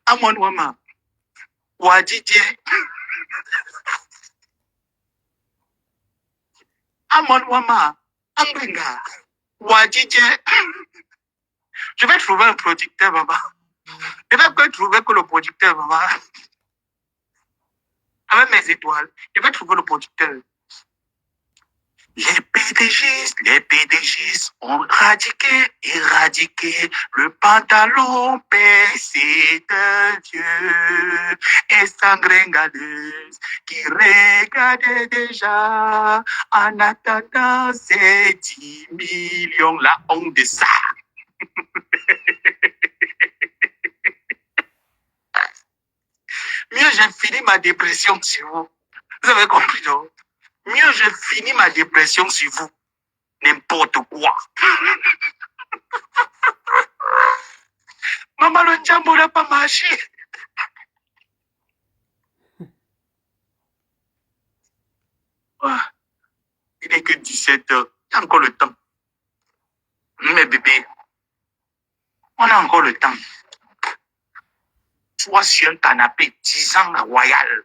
Amon Wama. Wadidje. Amon Wama. Ambringa. Wadidje. Je vais trouver un producteur, maman. Je vais trouver que le producteur, maman. Avec mes étoiles, je vais trouver le producteur. Les PDGs ont éradiqué le pantalon baissé de Dieu et sa gringaleuse qui regardait déjà en attendant ces 10 millions. La honte de ça. Mieux j'ai fini ma dépression sur vous. Vous avez compris, non? Mieux j'ai fini ma dépression sur vous. N'importe quoi. Maman, le jambo n'a pas marché. Il n'est que 17 heures. Il y a encore le temps. Mais bébé, on a encore le temps. Sois sur un canapé 10 ans à Royal.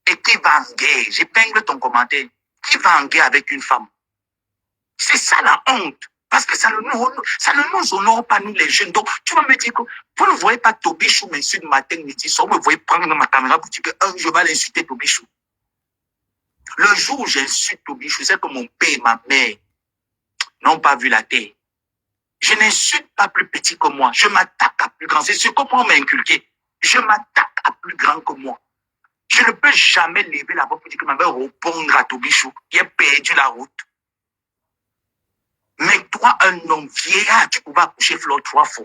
Et qui va en guerre? J'épingle ton commentaire. Qui va en guerre avec une femme? C'est ça la honte. Parce que ça ne nous honore pas, nous les jeunes. Donc, tu vas me dire que vous ne voyez pas Tobichou m'insulte matin, midi, soir. Vous me voyez prendre ma caméra pour dire que je vais l'insulter Tobichou. Le jour où j'insulte Tobichou, c'est que mon père et ma mère n'ont pas vu la terre. Je n'insulte pas plus petit que moi. Je m'attaque à plus grand. C'est ce que moi m'a inculqué. Je m'attaque à plus grand que moi. Je ne peux jamais lever la voix pour dire que ma mère répondre à Tobichou qui a perdu la route. Mais toi, un homme vieillard, tu pouvais accoucher Flore 3 fois.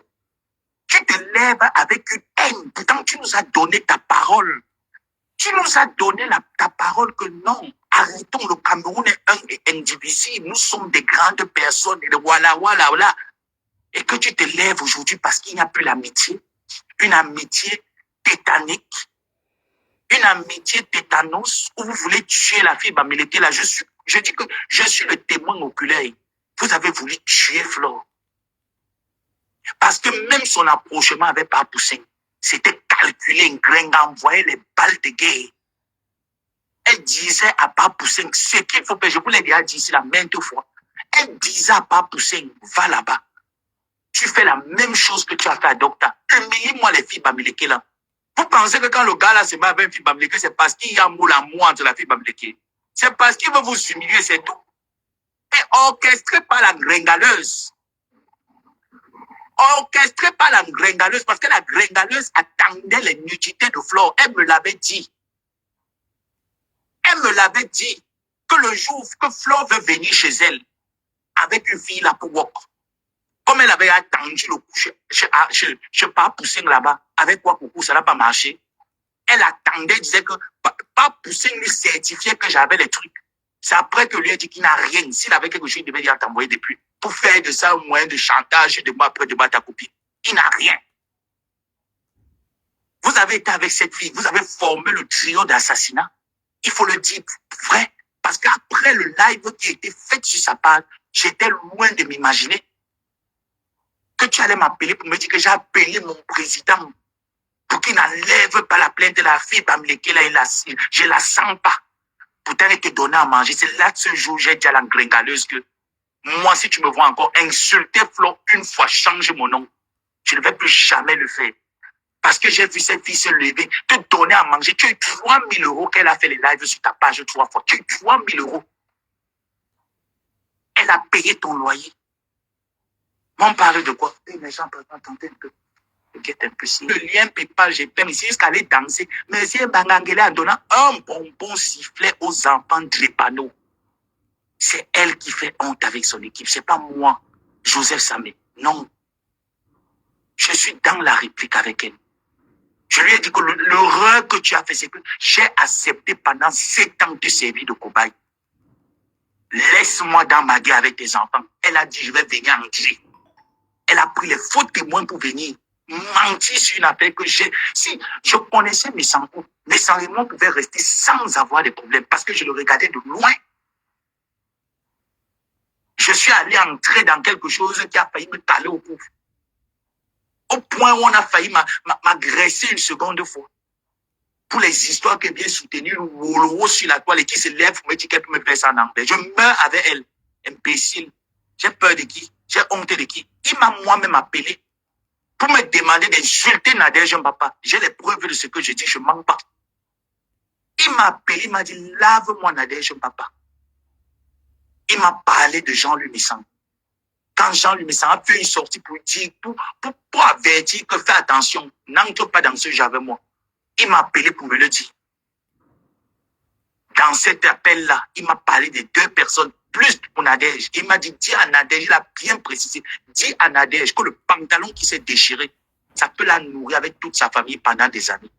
Tu te lèves avec une haine. Pourtant, tu nous as donné ta parole. Tu nous as donné ta parole que non. Arrêtons, le Cameroun est un et indivisible. Nous sommes des grandes personnes. Et voilà. Et que tu te lèves aujourd'hui parce qu'il n'y a plus l'amitié. Une amitié tétanique. Une amitié tétanos où vous voulez tuer la fille Bamileke là. Je dis que je suis le témoin oculaire. Vous avez voulu tuer Flore. Parce que même son approchement avec Papa Poussin, c'était calculé, Gringa envoyait les balles de guerre. Elle disait à Papa Poussin ce qu'il faut faire. Je vous l'ai déjà dit ici la maintes fois. Elle disait à Papa Poussin, va là-bas. Tu fais la même chose que tu as fait à Docteur. Humilie-moi les filles Bamileke là. Vous pensez que quand le gars là se met avec une fille Bamileke, c'est parce qu'il y a un moule amour entre la fille Bamileke. C'est parce qu'il veut vous humilier, c'est tout. Et orchestré par la gringaleuse. Orchestré par la gringaleuse, parce que la gringaleuse attendait les nudités de Flore. Elle me l'avait dit. Elle me l'avait dit que le jour que Flore veut venir chez elle, avec une fille là pour walk, comme elle avait attendu le coup chez Papa Poussin là-bas, avec quoi coucou, ça n'a pas marché. Elle attendait, disait que Papa Poussin lui certifiait que j'avais les trucs. C'est après que lui a dit qu'il n'a rien. S'il avait quelque chose, il devait dire t'envoyer depuis. Pour faire de ça un moyen de chantage de moi après de battre ta copine. Il n'a rien. Vous avez été avec cette fille, vous avez formé le trio d'assassinat. Il faut le dire vrai. Parce qu'après le live qui a été fait sur sa page, j'étais loin de m'imaginer que tu allais m'appeler pour me dire que j'ai appelé mon président pour qu'il n'enlève pas la plainte de la fille Bamileke là, je la sens pas. Pourtant, elle te donnait à manger. C'est là que ce jour, j'ai dit à la gringaleuse que moi, si tu me vois encore insulter Flore une fois, change mon nom. Je ne vais plus jamais le faire. Parce que j'ai vu cette fille se lever, te donner à manger. Tu as eu 3 000 € qu'elle a fait les lives sur ta page 3 fois. Tu as eu 3 000 €. Elle a payé ton loyer. On parle de quoi? Les gens peuvent entendre un peu. Un peu si. Le lien PayPal, j'ai permis jusqu'à aller danser. Monsieur Bangangele en donnant un bonbon sifflet aux enfants de panneaux. C'est elle qui fait honte avec son équipe. C'est pas moi, Joseph Samé. Non. Je suis dans la réplique avec elle. Je lui ai dit que l'horreur que tu as fait, c'est que j'ai accepté pendant 7 ans de te servir de cobaye. Laisse-moi dans ma guerre avec tes enfants. Elle a dit, je vais venir en Dieu. Elle a pris les faux témoins pour venir mentir sur une affaire que j'ai. Si je connaissais mes sangs-coups, mes sentiments pouvaient rester sans avoir de problème parce que je le regardais de loin. Je suis allé entrer dans quelque chose qui a failli me caler au cou. Au point où on a failli m'agresser une seconde fois. Pour les histoires qu'elle vient soutenir, le sur la toile et qui se lève pour me dire qu'elle peut me faire ça en anglais. Je meurs avec elle. Imbécile. J'ai peur de qui? J'ai honte de qui? Il m'a moi-même appelé pour me demander d'insulter Nadège Papa. J'ai les preuves de ce que je dis, je ne mens pas. Il m'a appelé, il m'a dit, lave-moi Nadège Papa. Il m'a parlé de Jean-Louis Missang. Quand Jean-Louis Missang a fait une sortie pour dire, pour avertir que fais attention, n'entre pas dans ce jeu avec moi. Il m'a appelé pour me le dire. Dans cet appel-là, il m'a parlé de 2 personnes, plus pour Nadège. Il m'a dit, dis à Nadège, il a bien précisé, dis à Nadège que le pantalon qui s'est déchiré, ça peut la nourrir avec toute sa famille pendant des années.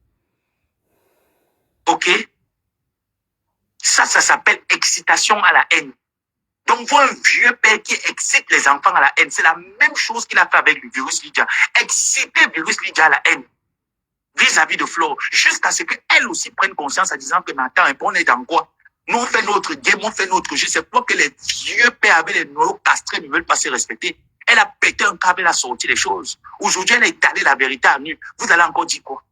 Ok? Ça s'appelle excitation à la haine. Donc, voir un vieux père qui excite les enfants à la haine, c'est la même chose qu'il a fait avec le virus Lydia. Exciter le virus Lydia à la haine vis-à-vis de Flore, jusqu'à ce qu'elle aussi prenne conscience en disant que, mais attends, on est dans quoi? Nous, on fait notre game, on fait notre jeu. C'est pour que les vieux pères avec les noyaux castrés ne veulent pas se respecter. Elle a pété un câble, elle a sorti les choses. Aujourd'hui, elle a étalé la vérité à nu. Vous allez encore dire quoi?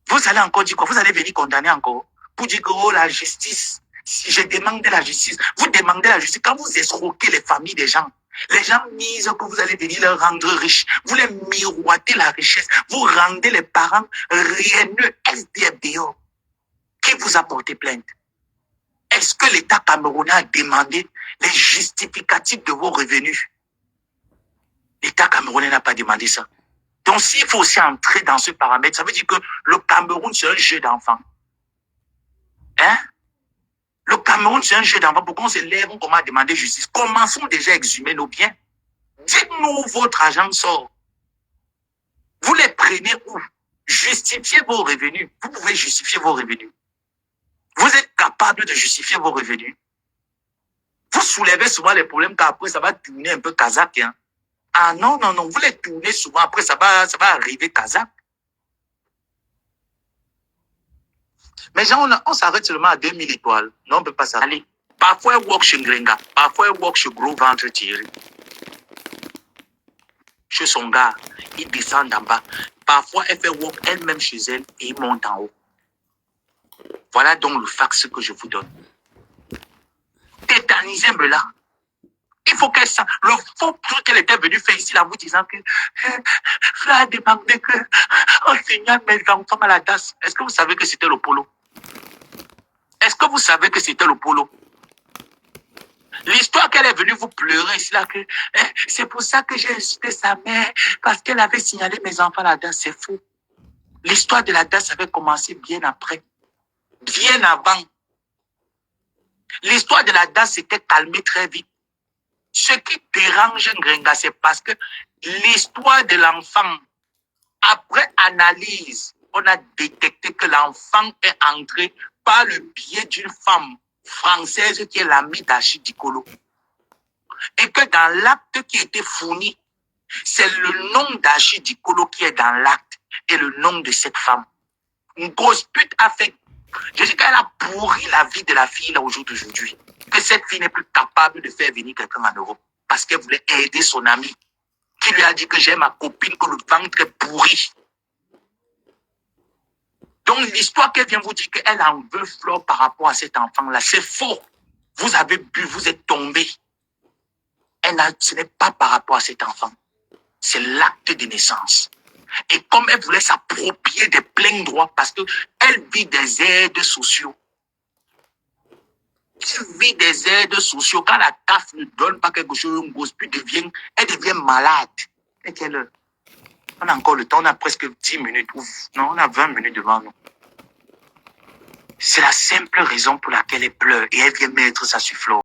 Vous allez encore dire quoi? Vous allez venir condamner encore pour dire que, oh, la justice, si je demande la justice, vous demandez la justice quand vous escroquez les familles des gens. Les gens misent que vous allez venir leur rendre riches. Vous les miroitez la richesse. Vous rendez les parents rienneux, SDF dehors. Qui vous a porté plainte? Est-ce que l'État camerounais a demandé les justificatifs de vos revenus? L'État camerounais n'a pas demandé ça. Donc, s'il faut aussi entrer dans ce paramètre, ça veut dire que le Cameroun, c'est un jeu d'enfant. Hein? Le Cameroun, c'est un jeu d'enfant. Pourquoi on se lève, on commence à demander justice? Commençons déjà à exhumer nos biens. Dites-nous où votre argent sort. Vous les prenez où? Justifiez vos revenus. Vous pouvez justifier vos revenus. Vous êtes capable de justifier vos revenus. Vous soulevez souvent les problèmes qu'après, ça va tourner un peu kazakh. Hein? Ah non, non, non. Vous les tournez souvent. Après, ça va arriver kazakh. Mais genre, on s'arrête seulement à 2000 étoiles. Non, on ne peut pas s'arrêter. Parfois, elle walk chez Ngrenga. Parfois, elle walk chez Gros Ventre Thierry. Chez son gars, il descend d'en bas. Parfois, elle fait walk elle-même chez elle et il monte en haut. Voilà donc le fax que je vous donne. Tétanisez-me là. Il faut qu'elle sache. Le faux truc qu'elle était venue faire ici, là, vous disant que Fla a demandé que on signale mes enfants à la DAS. Est-ce que vous savez que c'était le polo? Est-ce que vous savez que c'était le polo? L'histoire qu'elle est venue vous pleurer ici, là, que c'est pour ça que j'ai insulté sa mère, parce qu'elle avait signalé mes enfants à la DAS, c'est faux. L'histoire de la DAS avait commencé bien après, bien avant. L'histoire de la DAS s'était calmée très vite. Ce qui dérange Ngrenga, c'est parce que l'histoire de l'enfant, après analyse, on a détecté que l'enfant est entré par le biais d'une femme française qui est l'amie d'Achille Dikolo. Et que dans l'acte qui était fourni, c'est le nom d'Achille Dikolo qui est dans l'acte et le nom de cette femme. Une grosse pute a fait. Je dis qu'elle a pourri la vie de la fille là au jour d'aujourd'hui. Que cette fille n'est plus capable de faire venir quelqu'un en Europe parce qu'elle voulait aider son ami qui lui a dit que j'ai ma copine, que le ventre est pourri. Donc l'histoire qu'elle vient vous dire qu'elle en veut Flore par rapport à cet enfant-là, c'est faux. Vous avez bu, vous êtes tombé. Ce n'est pas par rapport à cet enfant. C'est l'acte de naissance. Et comme elle voulait s'approprier des pleins droits parce qu'elle vit des aides sociaux. Elle vit des aides sociaux. Quand la CAF ne donne pas quelque chose, une grosse pute elle devient malade. Et quelle heure? On a encore le temps, on a presque 10 minutes. Ouf. Non, on a 20 minutes devant nous. C'est la simple raison pour laquelle elle pleure et elle vient mettre ça sur Flore.